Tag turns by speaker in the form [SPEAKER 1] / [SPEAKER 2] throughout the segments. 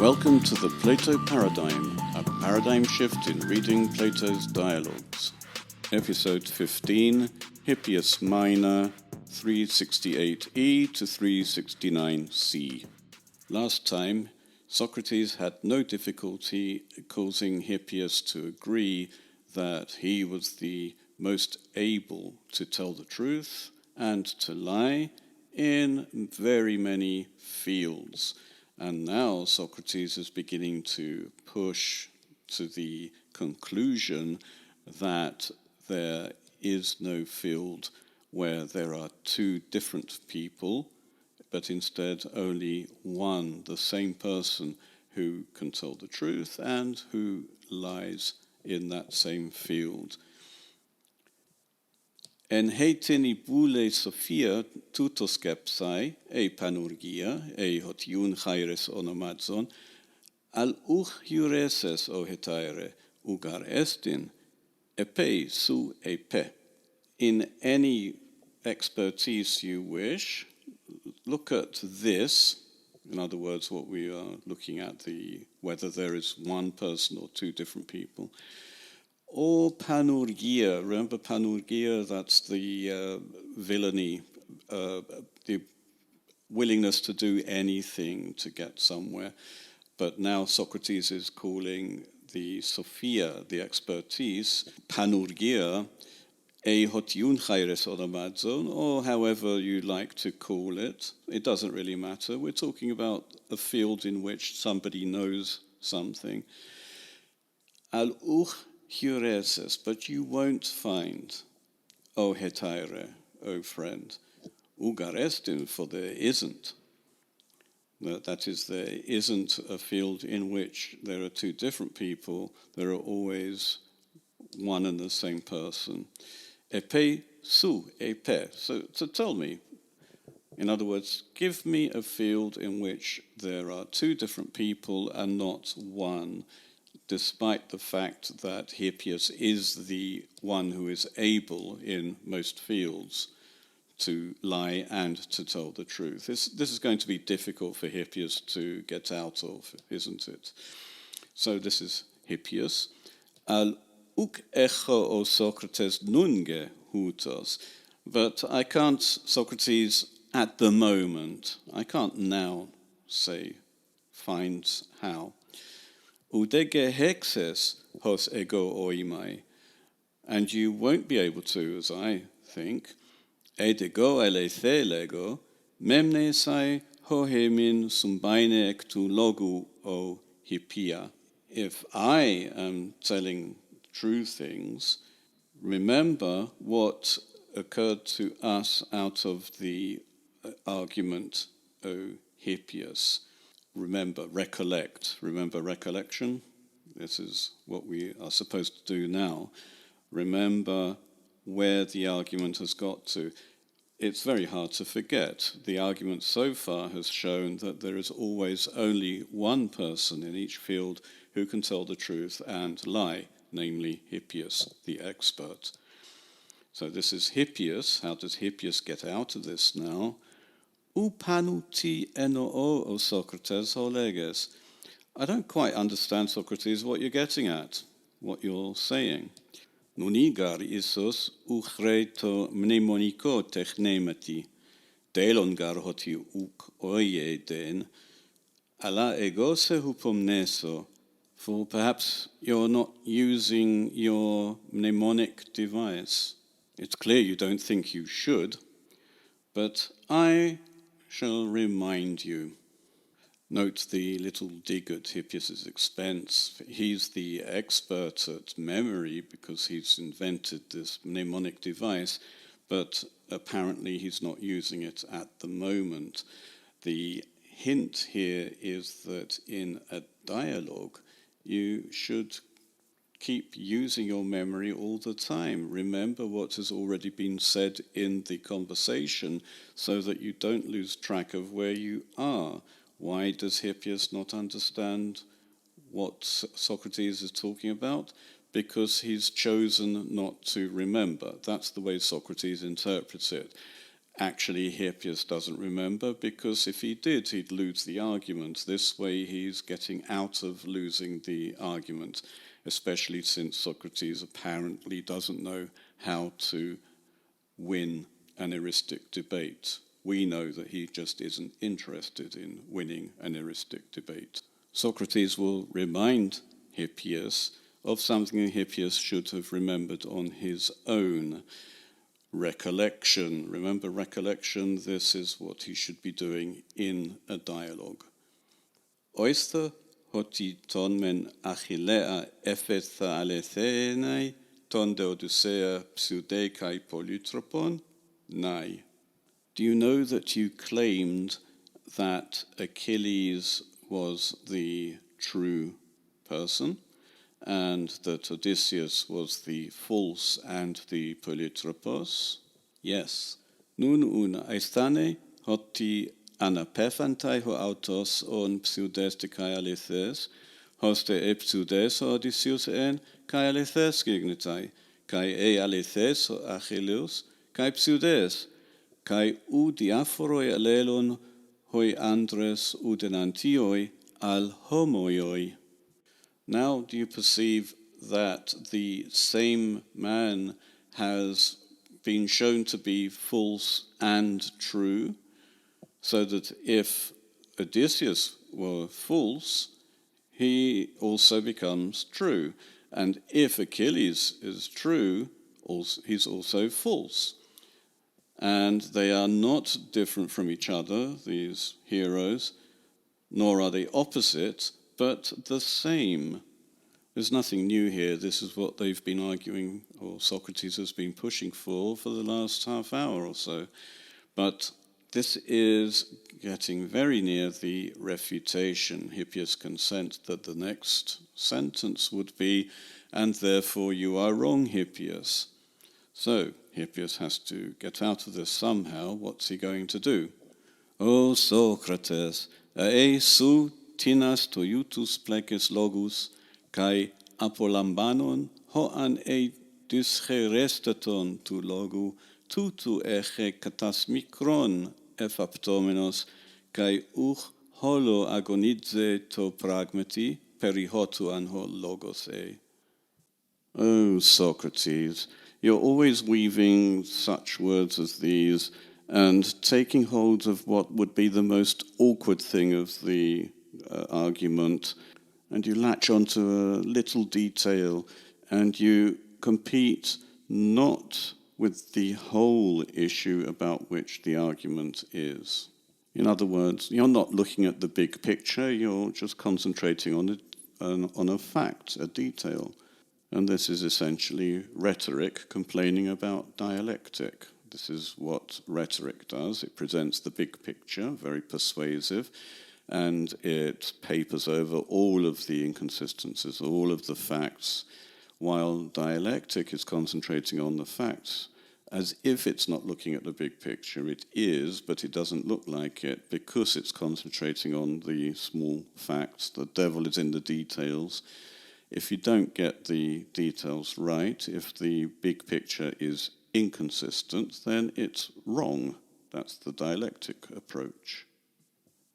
[SPEAKER 1] Welcome to the Plato Paradigm, a paradigm shift in reading Plato's dialogues. Episode 15, Hippias Minor, 368e to 369c. Last time, Socrates had no difficulty causing Hippias to agree that he was the most able to tell the truth and to lie in very many fields. And now Socrates is beginning to push to the conclusion that there is no field where there are two different people, but instead only one, the same person who can tell the truth and who lies in that same field. En heitin I boule Sophia tutoskepsai, e panurgia, e hotiun chaires onomadzon, al jureses o hetaire, ugar estin, epe su epe. In any expertise you wish, look at this, in other words, what we are looking at, whether there is one person or two different people. Or panurgia, remember panurgia, that's the villainy, the willingness to do anything to get somewhere. But now Socrates is calling the Sophia, the expertise, panurgia, e hotiun chaires onomadzon, or however you like to call it. It doesn't really matter. We're talking about a field in which somebody knows something. Al Hureses, but you won't find, O hetaire, O friend, ugarestin, for there isn't. That is, there isn't a field in which there are two different people, there are always one and the same person. Epe su epe. So tell me, in other words, give me a field in which there are two different people and not one, despite the fact that Hippias is the one who is able in most fields to lie and to tell the truth. This is going to be difficult for Hippias to get out of, isn't it? So this is Hippias. Al uk echo o Socrates nunge hutos. But I can't, Socrates, at the moment, I can't now say, find how. Udege hexes hos ego oimai, and you won't be able to, as I think, edego elethe lego, memne sai hohemin sumbaine ectu logu o hippia. If I am telling true things, remember what occurred to us out of the argument, O Hippias. Remember recollection. This is what we are supposed to do now. Remember where the argument has got to. It's very hard to forget. The argument so far has shown that there is always only one person in each field who can tell the truth and lie, namely Hippias, the expert. So this is Hippias. How does Hippias get out of this now? Upanuti enoo, O Socrates, holeges. I don't quite understand, Socrates, what you're getting at, what you're saying. Nunigar isos uchreto mnemoniko technemati, delongar hoti uk oie den, ala egose hupomneso, for perhaps you're not using your mnemonic device. It's clear you don't think you should, but I shall remind you. Note the little dig at Hippias' expense. He's the expert at memory because he's invented this mnemonic device, but apparently he's not using it at the moment. The hint here is that in a dialogue, you should keep using your memory all the time. Remember what has already been said in the conversation so that you don't lose track of where you are. Why does Hippias not understand what Socrates is talking about? Because he's chosen not to remember. That's the way Socrates interprets it. Actually, Hippias doesn't remember, because if he did, he'd lose the argument. This way, he's getting out of losing the argument, especially since Socrates apparently doesn't know how to win an eristic debate. We know that he just isn't interested in winning an eristic debate. Socrates will remind Hippias of something Hippias should have remembered on his own. Recollection. Remember recollection, this is what he should be doing in a dialogue. Oistha hoti ton men Achillea ephetha alethenai ton de Odyssea pseudei kai polytropon? Nai. Do you know that you claimed that Achilles was the true person, and that Odysseus was the false and the polytropos? Yes. Nun una aisthane hoti anapephantai ho autos on pseudes de kai alethes, hoste e pseudes Odysseus en kai alethes gignetai, kai e alethes Achilleus, kai pseudes, kai u diaphoroi alelon hoi andres udenantioi al homoioi. Now do you perceive that the same man has been shown to be false and true, so that if Odysseus were false, he also becomes true, and if Achilles is true, he's also false. And they are not different from each other, these heroes, nor are they opposite, but the same. There's nothing new here. This is what they've been arguing, or Socrates has been pushing for the last half hour or so. But this is getting very near the refutation. Hippias consents that the next sentence would be, and therefore you are wrong, Hippias. So Hippias has to get out of this somehow. What's he going to do? O Socrates, ae su tinas toiutus pleces logus, kai apolambanon hoan e dyscherestaton tu logu, tutu eche katasmikron ephaptomenos, kai holo agonidze to pragmati, perihotu anho logos e. Oh, Socrates, you're always weaving such words as these and taking hold of what would be the most awkward thing of the argument, and you latch onto a little detail, and you compete not with the whole issue about which the argument is. In other words, you're not looking at the big picture, you're just concentrating on a fact, a detail. And this is essentially rhetoric complaining about dialectic. This is what rhetoric does. It presents the big picture, very persuasive, and it papers over all of the inconsistencies, all of the facts, while dialectic is concentrating on the facts. As if it's not looking at the big picture. It is, but it doesn't look like it because it's concentrating on the small facts. The devil is in the details. If you don't get the details right, if the big picture is inconsistent, then it's wrong. That's the dialectic approach.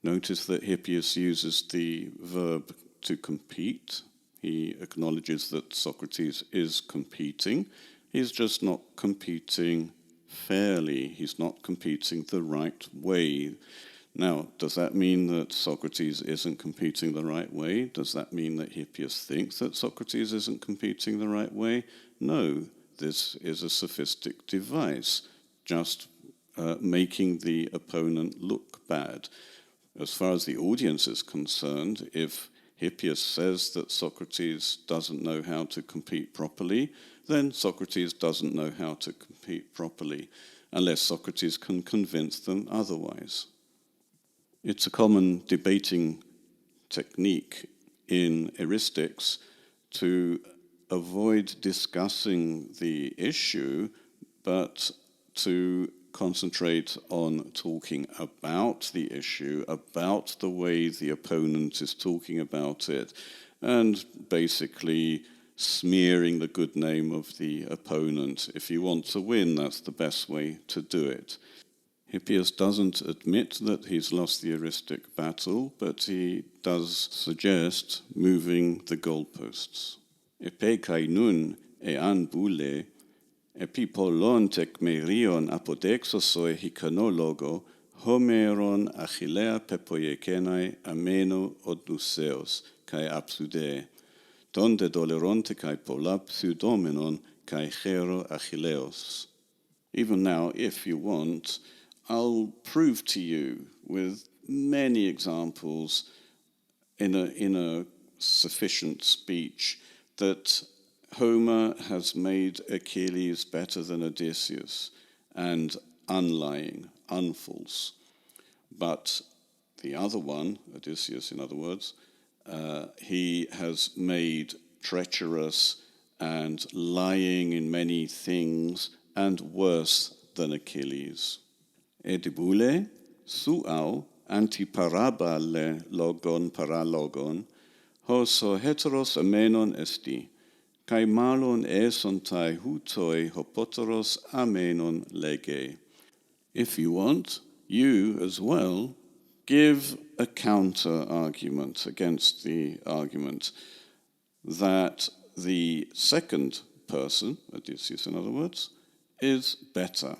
[SPEAKER 1] Notice that Hippias uses the verb to compete. He acknowledges that Socrates is competing. He's just not competing fairly. He's not competing the right way. Now, does that mean that Socrates isn't competing the right way? Does that mean that Hippias thinks that Socrates isn't competing the right way? No, this is a sophistic device, just making the opponent look bad. As far as the audience is concerned, if Hippias says that Socrates doesn't know how to compete properly, then Socrates doesn't know how to compete properly, unless Socrates can convince them otherwise. It's a common debating technique in eristics to avoid discussing the issue, but to concentrate on talking about the issue, about the way the opponent is talking about it, and basically smearing the good name of the opponent. If you want to win, that's the best way to do it. Hippias doesn't admit that he's lost the eristic battle, but he does suggest moving the goalposts. Epe kai nun an boule, epi polon tekmerion apodexosoi hikanologo, homeron Achillea pepoiekenai ameno Odysseus kai apsude, donde doleronte kai pola pseudomenon kai hero Achilleos. Even now, if you want, I'll prove to you with many examples in a sufficient speech that Homer has made Achilles better than Odysseus and unlying, unfalse. But the other one, Odysseus in other words, he has made treacherous and lying in many things and worse than Achilles. Edibule, suau, antiparabale logon paralogon, hoso heteros amenon esti, kai malon esontai hutoi hopoteros amenon lege. If you want, you as well give a counter-argument against the argument that the second person, Odysseus in other words, is better.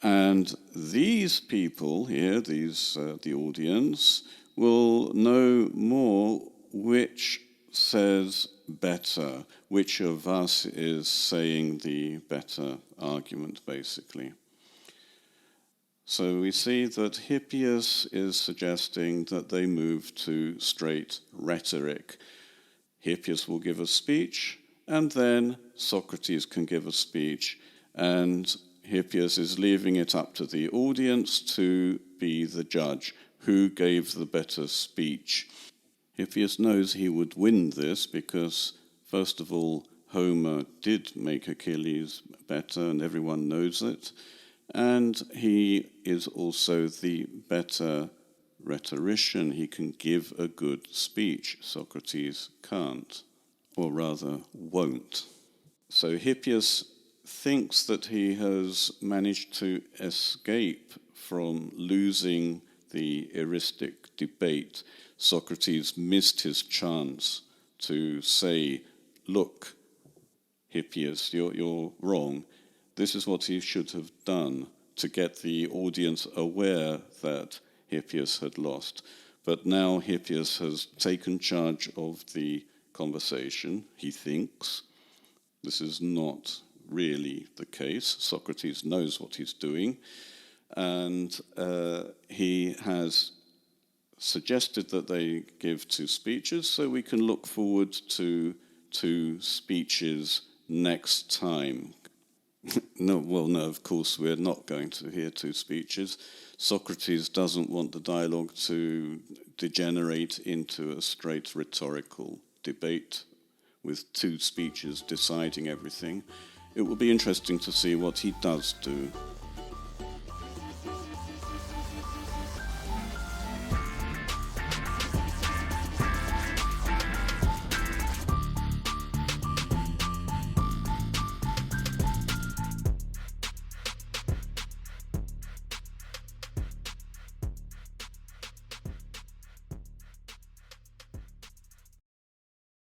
[SPEAKER 1] And these people here, the audience, will know more which says better, which of us is saying the better argument, basically. So we see that Hippias is suggesting that they move to straight rhetoric. Hippias will give a speech, and then Socrates can give a speech, and Hippias is leaving it up to the audience to be the judge, who gave the better speech. Hippias knows he would win this because, first of all, Homer did make Achilles better, and everyone knows it. And he is also the better rhetorician. He can give a good speech. Socrates can't, or rather won't. So Hippias thinks that he has managed to escape from losing the eristic debate. Socrates missed his chance to say, look, Hippias, you're wrong. This is what he should have done to get the audience aware that Hippias had lost. But now Hippias has taken charge of the conversation, he thinks. This is not really the case. Socrates knows what he's doing, and he has suggested that they give 2 speeches, so we can look forward to 2 speeches next time. No, of course we're not going to hear 2 speeches. Socrates doesn't want the dialogue to degenerate into a straight rhetorical debate with 2 speeches deciding everything. It will be interesting to see what he does do.